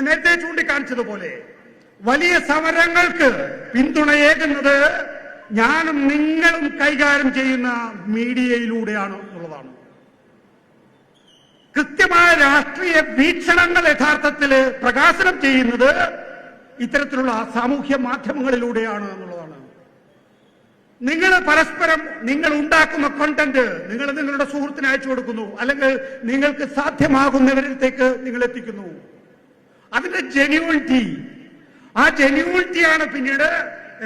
നേരത്തെ ചൂണ്ടിക്കാണിച്ചതുപോലെ വലിയ സമരങ്ങൾക്ക് പിന്തുണയേകുന്നത് ഞാനും നിങ്ങളും കൈകാര്യം ചെയ്യുന്ന മീഡിയയിലൂടെയാണ് എന്നുള്ളതാണ്. കൃത്യമായ രാഷ്ട്രീയ വീക്ഷണങ്ങൾ യഥാർത്ഥത്തിൽ പ്രകാശനം ചെയ്യുന്നത് ഇത്തരത്തിലുള്ള സാമൂഹ്യ മാധ്യമങ്ങളിലൂടെയാണ് എന്നുള്ളതാണ്. നിങ്ങൾ പരസ്പരം നിങ്ങൾ ഉണ്ടാക്കുന്ന കണ്ടന്റ് നിങ്ങൾ നിങ്ങളുടെ സുഹൃത്തിന് അയച്ചു കൊടുക്കുന്നു, അല്ലെങ്കിൽ നിങ്ങൾക്ക് സാധ്യമാകുന്നവരിലേക്ക് നിങ്ങൾ എത്തിക്കുന്നു. അതിന്റെ ജെന്യൂണിറ്റി, ആ ജെന്യൂണിറ്റിയാണ് പിന്നീട്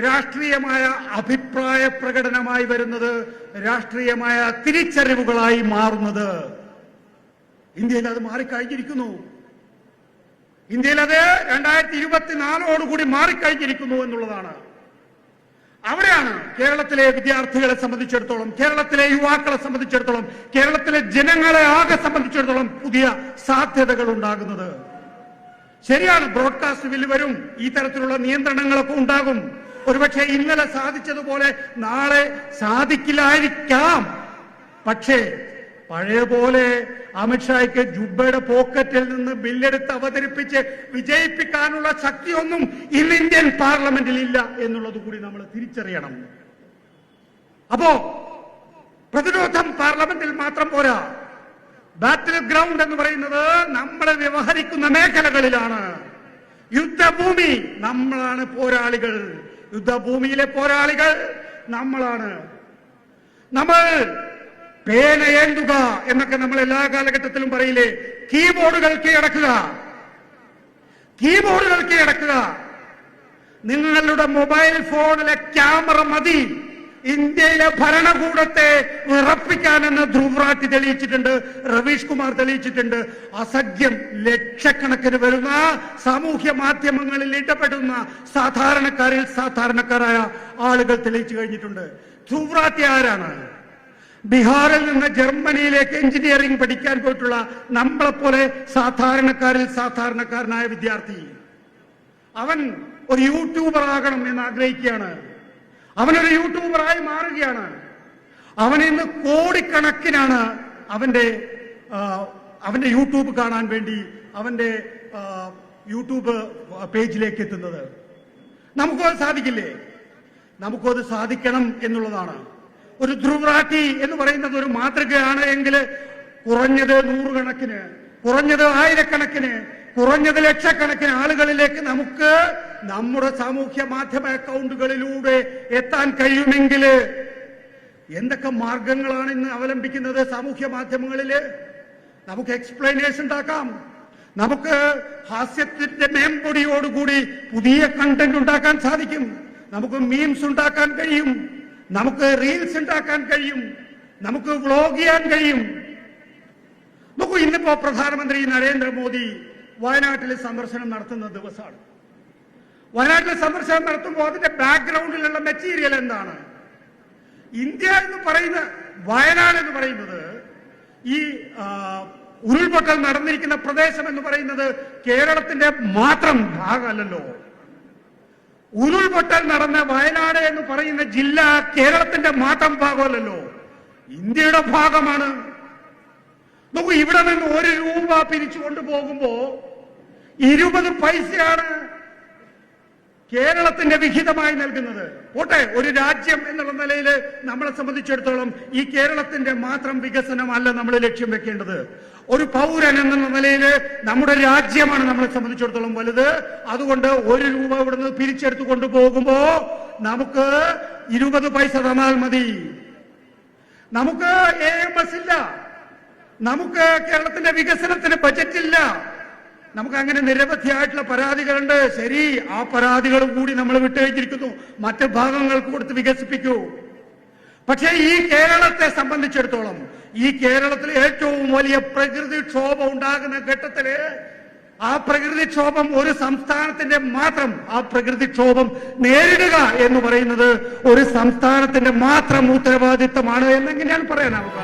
രാഷ്ട്രീയമായ അഭിപ്രായ പ്രകടനമായി വരുന്നത്, രാഷ്ട്രീയമായ തിരിച്ചറിവുകളായി മാറുന്നത്. ഇന്ത്യയിൽ അത് മാറിക്കഴിഞ്ഞിരിക്കുന്നു. ഇന്ത്യയിൽ അത് 2024 മാറിക്കഴിഞ്ഞിരിക്കുന്നു എന്നുള്ളതാണ്. അവിടെയാണ് കേരളത്തിലെ വിദ്യാർത്ഥികളെ സംബന്ധിച്ചിടത്തോളം, കേരളത്തിലെ യുവാക്കളെ സംബന്ധിച്ചിടത്തോളം, കേരളത്തിലെ ജനങ്ങളെ ആകെ സംബന്ധിച്ചിടത്തോളം പുതിയ സാധ്യതകൾ ഉണ്ടാകുന്നത്. ശരിയാണ്, ബ്രോഡ്കാസ്റ്റ് ബില്ല് വരും, ഈ തരത്തിലുള്ള നിയന്ത്രണങ്ങളൊക്കെ ഉണ്ടാകും. ഒരുപക്ഷെ ഇന്നലെ സാധിച്ചതുപോലെ നാളെ സാധിക്കില്ലായിരിക്കാം. പക്ഷേ പഴയ പോലെ അമിത്ഷായ്ക്ക് ജുബയുടെ പോക്കറ്റിൽ നിന്ന് ബില്ലെടുത്ത് അവതരിപ്പിച്ച് വിജയിപ്പിക്കാനുള്ള ശക്തിയൊന്നും ഇന്ന് ഇന്ത്യൻ പാർലമെന്റിൽ ഇല്ല എന്നുള്ളത് കൂടി നമ്മൾ തിരിച്ചറിയണം. അപ്പോ പ്രതിരോധം പാർലമെന്റിൽ മാത്രം പോരാ. ബാറ്റിൽ ഗ്രൗണ്ട് എന്ന് പറയുന്നത് നമ്മൾ വ്യവഹരിക്കുന്ന മേഖലകളിലാണ്. യുദ്ധഭൂമി നമ്മളാണ് പോരാളികൾ. യുദ്ധഭൂമിയിലെ പോരാളികൾ നമ്മളാണ്. നമ്മൾ പേനയേന്തുക എന്നൊക്കെ നമ്മൾ എല്ലാ കാലഘട്ടത്തിലും പറയില്ലേ. കീബോർഡുകൾ കീഴടക്കുക, കീബോർഡുകൾ കീഴടക്കുക. നിങ്ങളുടെ മൊബൈൽ ഫോണിലെ ക്യാമറ മതി ഇന്ത്യയിലെ ഭരണകൂടത്തെ വിറപ്പിക്കാനെന്ന് ധ്രുവ്രാട്ടി തെളിയിച്ചിട്ടുണ്ട്, രവീഷ് കുമാർ തെളിയിച്ചിട്ടുണ്ട്. അസഖ്യം ലക്ഷക്കണക്കിന് വരുന്ന സാമൂഹ്യ മാധ്യമങ്ങളിൽ ഇടപെടുന്ന സാധാരണക്കാരിൽ സാധാരണക്കാരായ ആളുകൾ തെളിയിച്ചു കഴിഞ്ഞിട്ടുണ്ട്. ധ്രുവ്രാട്ടി ആരാണ്? ബീഹാറിൽ നിന്ന് ജർമ്മനിയിലേക്ക് എഞ്ചിനീയറിംഗ് പഠിക്കാൻ പോയിട്ടുള്ള നമ്മളെപ്പോലെ സാധാരണക്കാരിൽ സാധാരണക്കാരനായ വിദ്യാർത്ഥി. അവൻ ഒരു യൂട്യൂബർ ആകണം എന്ന് ആഗ്രഹിക്കുകയാണ്. അവനൊരു യൂട്യൂബറായി മാറുകയാണ്. അവൻ ഇന്ന് കോടിക്കണക്കിനാണ് അവന്റെ യൂട്യൂബ് കാണാൻ വേണ്ടി അവന്റെ യൂട്യൂബ് പേജിലേക്ക് എത്തുന്നത്. നമുക്കത് സാധിക്കില്ലേ? നമുക്കത് സാധിക്കണം എന്നുള്ളതാണ്. ഒരു ധ്രുവ്രാട്ടി എന്ന് പറയുന്നത് ഒരു മാതൃകയാണ് എങ്കിൽ കുറഞ്ഞത് 100 കണക്കിന്, കുറഞ്ഞത് 1000 കണക്കിന്, കുറഞ്ഞത് ലക്ഷക്കണക്കിന് ആളുകളിലേക്ക് നമുക്ക് നമ്മുടെ സാമൂഹ്യ മാധ്യമ അക്കൗണ്ടുകളിലൂടെ എത്താൻ കഴിയുമെങ്കിൽ എന്തൊക്കെ മാർഗങ്ങളാണ് ഇന്ന് അവലംബിക്കുന്നത് സാമൂഹ്യ മാധ്യമങ്ങളില്? നമുക്ക് എക്സ്പ്ലനേഷൻ ഉണ്ടാക്കാം, നമുക്ക് ഹാസ്യത്തിന്റെ മേമ്പൊടിയോടുകൂടി പുതിയ കണ്ടന്റ് ഉണ്ടാക്കാൻ സാധിക്കും, നമുക്ക് മീംസ് ഉണ്ടാക്കാൻ കഴിയും, നമുക്ക് റീൽസ് ഉണ്ടാക്കാൻ കഴിയും, നമുക്ക് വ്ലോഗ് ചെയ്യാൻ കഴിയും. നോക്കൂ, ഇന്നിപ്പോ പ്രധാനമന്ത്രി നരേന്ദ്രമോദി വയനാട്ടിൽ സന്ദർശനം നടത്തുന്ന ദിവസമാണ്. വയനാട്ടിൽ സന്ദർശനം നടത്തുമ്പോൾ അതിന്റെ ബാക്ക്ഗ്രൗണ്ടിലുള്ള മെറ്റീരിയൽ എന്താണ്? ഇന്ത്യ എന്ന് പറയുന്ന വയനാട് എന്ന് പറയുന്നത്, ഈ ഉരുൾപൊട്ടൽ നടന്നിരിക്കുന്ന പ്രദേശം എന്ന് പറയുന്നത് കേരളത്തിന്റെ മാത്രം ഭാഗമല്ലല്ലോ. ഉരുൾപൊട്ടൽ നടന്ന വയനാട് എന്ന് പറയുന്ന ജില്ല കേരളത്തിന്റെ മാത്രം ഭാഗമല്ലല്ലോ, ഇന്ത്യയുടെ ഭാഗമാണ്. നോക്കൂ, ഇവിടെ നിന്ന് 1 രൂപ പിരിച്ചു കൊണ്ടുപോകുമ്പോ 20 പൈസയാണ് കേരളത്തിന്റെ വിഹിതമായി നൽകുന്നത്. പോട്ടെ, ഒരു രാജ്യം എന്നുള്ള നിലയിൽ നമ്മളെ സംബന്ധിച്ചിടത്തോളം ഈ കേരളത്തിന്റെ മാത്രം വികസനമല്ല നമ്മൾ ലക്ഷ്യം വെക്കേണ്ടത്. ഒരു പൗരൻ എന്നുള്ള നിലയിൽ നമ്മുടെ രാജ്യമാണ് നമ്മളെ സംബന്ധിച്ചിടത്തോളം വലുത്. അതുകൊണ്ട് 1 രൂപ ഇവിടുന്ന് പിരിച്ചെടുത്തു കൊണ്ടുപോകുമ്പോ നമുക്ക് 20 പൈസ തന്നാൽ മതി. നമുക്ക് AMS ഇല്ല, നമുക്ക് കേരളത്തിന്റെ വികസനത്തിന് ബജറ്റില്ല, നമുക്ക് അങ്ങനെ നിരവധിയായിട്ടുള്ള പരാതികളുണ്ട്. ശരി, ആ പരാതികൾ കൂടി നമ്മൾ വിട്ടുകഴിഞ്ഞിരിക്കുന്നു, മറ്റ് ഭാഗങ്ങൾക്ക് കൊടുത്ത് വികസിപ്പിക്കൂ. പക്ഷേ ഈ കേരളത്തെ സംബന്ധിച്ചിടത്തോളം, ഈ കേരളത്തിൽ ഏറ്റവും വലിയ പ്രകൃതിക്ഷോഭം ഉണ്ടാകുന്ന ഘട്ടത്തില് ആ പ്രകൃതിക്ഷോഭം ഒരു സംസ്ഥാനത്തിന്റെ മാത്രം ആ പ്രകൃതിക്ഷോഭം നേരിടുക എന്ന് പറയുന്നത് ഒരു സംസ്ഥാനത്തിന്റെ മാത്രം ഉത്തരവാദിത്തമാണ് എന്നെങ്ങനെയാണ് പറയാനാവുക?